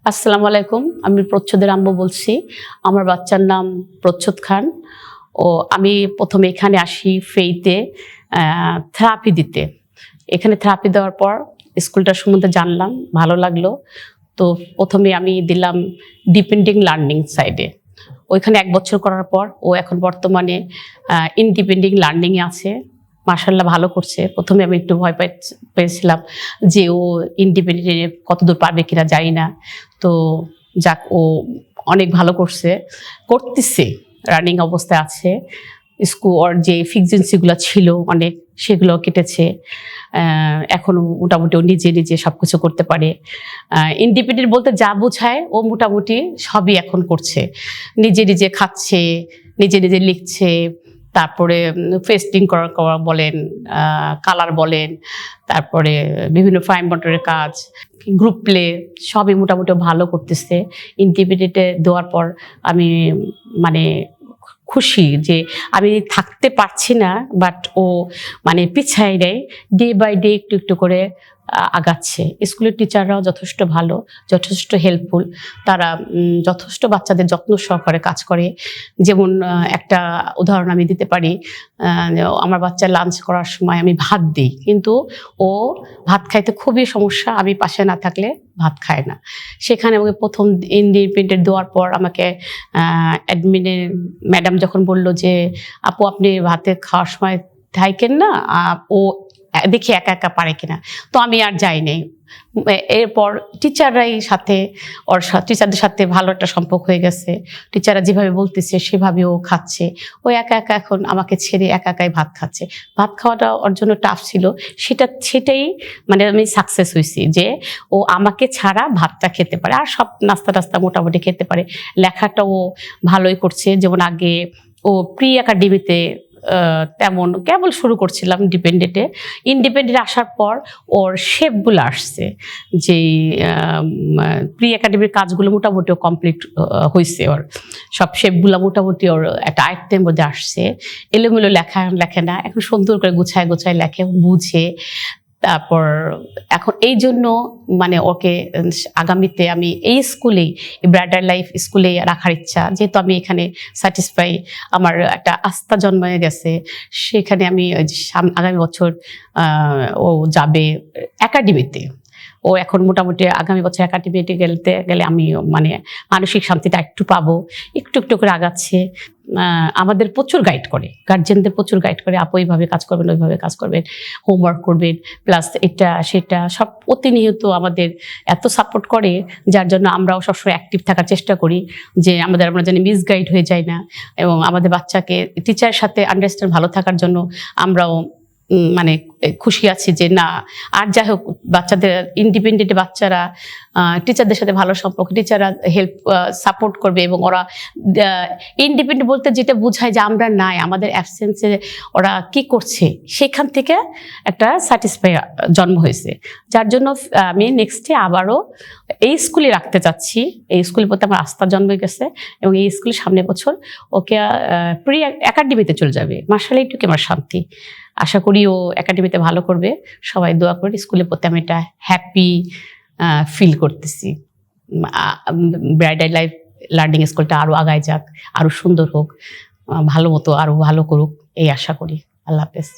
আসসালামু আলাইকুম, আমি প্রচ্ছদের আম্মু বলছি। আমার বাচ্চার নাম প্রচ্ছদ খান। আমি প্রথমে এখানে আসি ফেইতে থেরাপি দিতে। এখানে থেরাপি দেওয়ার পর স্কুলটার সম্বন্ধে জানলাম, ভালো লাগলো। তো প্রথমে আমি দিলাম ডিপেন্ডিং লার্নিং সাইডে। ওইখানে ১ বছর করার পর ও এখন বর্তমানে ইনডিপেন্ডিং লার্নিংয়ে আছে। মাশাআল্লাহ ভালো করছে। প্রথমে আমি একটু ভয় পেয়েছিলাম যে ও ইন্ডিপেন্ডেন্টলি কতদূর পারবে কিনা জানি না। তো যাক, ও অনেক ভালো করতেছে, রানিং অবস্থায় আছে। ওর যে ফিক্সেন্সিগুলো ছিল অনেক, সেগুলো কেটেছে। এখন মোটামুটি ও নিজে নিজে সবকিছু করতে পারে। ইন্ডিপেন্ডেন্ট বলতে যা বোঝায় ও মোটামুটি সবই এখন করছে। নিজে নিজে খাচ্ছে, নিজে নিজে লিখছে, তারপরে পেস্টিং করা বলেন, কালার বলেন, তারপরে বিভিন্ন ফাইন বটনের কাজ, গ্রুপ প্লে, সবই মোটামুটি ভালো করতেছে। ইন্ডিপেন্ডেন্টে দেওয়ার পর আমি মানে খুশি যে আমি থাকতে পারছি না, বাট ও মানে পিছায় নেয়, ডে বাই ডে একটু একটু করে আগাচ্ছে। স্কুলের টিচাররাও যথেষ্ট ভালো, যথেষ্ট হেল্পফুল। তারা যথেষ্ট বাচ্চাদের যত্ন সহকারে কাজ করে। যেমন একটা উদাহরণ আমি দিতে পারি, আমার বাচ্চা লাঞ্চ করার সময় আমি ভাত দিই, কিন্তু ও ভাত খাইতে খুবই সমস্যা, আমি পাশে না থাকলে ভাত খায় না। সেখানে ওকে প্রথম ইন্ডিপেন্ডেন্ট দেওয়ার পর আমাকে অ্যাডমিনের ম্যাডাম যখন বলল যে আপু আপনি ভাতে খাওয়ার সময় থাকেন না, ও দেখি একা একা পারে কিনা। তো আমি আর যাই নাই। এরপর টিচাররাই সাথে টিচারদের সাথে ভালো একটা সম্পর্ক হয়ে গেছে। টিচাররা যেভাবে বলতেছে সেভাবে ও খাচ্ছে। ও একা একা এখন আমাকে ছেড়ে একা একাই ভাত খাচ্ছে। ভাত খাওয়াটা ওর জন্য টাফ ছিল, সেটাই মানে আমি সাকসেস হয়েছি যে ও আমাকে ছাড়া ভাতটা খেতে পারে, আর সব নাস্তা টাস্তা মোটামুটি খেতে পারে। লেখাটাও ভালোই করছে। যেমন আগে ও প্রি একাডেমিতে তেমন কেবল শুরু করছিলাম ডিপেন্ডেন্টে। ইন্ডিপেন্ডেন্ট আসার পর ওর শেপগুলো আসছে, যে প্রি একাডেমির কাজগুলো মোটামুটি কমপ্লিট হয়েছে। ওর সব শেপগুলো মোটামুটি ওর একটা আয়ত্তের মধ্যে আসছে। এলোমেলো লেখে না, এখন সুন্দর করে গুছায় গুছায় লেখে, বুঝে। তারপর এখন এই জন্য মানে ওকে আগামীতে আমি এই স্কুলেই, ব্রাইডাল লাইফ স্কুলেই রাখার ইচ্ছা। যেহেতু আমি এখানে স্যাটিসফাই, আমার একটা আস্থা জন্মে গেছে, সেখানে আমি আগামী বছর ও যাবে একাডেমিতে। ও এখন মোটামুটি আগামী বছর একাডেমিতে গেলে আমি মানে মানসিক শান্তিটা একটু পাবো। একটু একটু করে আগাচ্ছে। আমাদের প্রচুর গাইড করে, গার্জেনদের প্রচুর গাইড করে, আপু এইভাবে কাজ করবেন, ওইভাবে কাজ করবেন, হোমওয়ার্ক করবেন, প্লাস এটা সেটা সব প্রতিনিয়ত আমাদের এত সাপোর্ট করে, যার জন্য আমরাও সবসময় অ্যাক্টিভ থাকার চেষ্টা করি যে আমরা যেন মিসগাইড হয়ে যাই না। এবং আমাদের বাচ্চাকে টিচারের সাথে আন্ডারস্ট্যান্ড ভালো থাকার জন্য আমরাও মানে খুশি আছি যে না, আর যাই হোক বাচ্চাদের ইন্ডিপেন্ডেন্ট বাচ্চারা টিচারদের সাথে ভালো সম্পর্ক, টিচাররা হেল্প সাপোর্ট করবে। এবং ওরা ইন্ডিপেন্ডেন্ট বলতে যেটা বোঝায় যে আমরা নাই, আমাদের অ্যাবসেন্সে ওরা কি করছে, সেখান থেকে একটা স্যাটিসফাই জন্ম হয়েছে। যার জন্য আমি নেক্সটে আবারও এই স্কুলে রাখতে চাচ্ছি। এই স্কুলের প্রতি আমার আস্থা জন্মে গেছে, এবং এই স্কুলের সামনের বছর ওকে প্রি একাডেমিতে চলে যাবে। মাশাআল্লাহ, এইটুকু আমার শান্তি। আশা করি ও একাডেমিতে ভালো করবে। সবাই দোয়া করে। স্কুলের প্রতি আমি একটা হ্যাপি ফিল করতেছি। ব্রাইডাল লাইফ লার্নিং স্কুলটা আরও আগায় যাক, আরও সুন্দর হোক, ভালো মতো আরও ভালো করুক, এই আশা করি। আল্লাহ হাফেজ।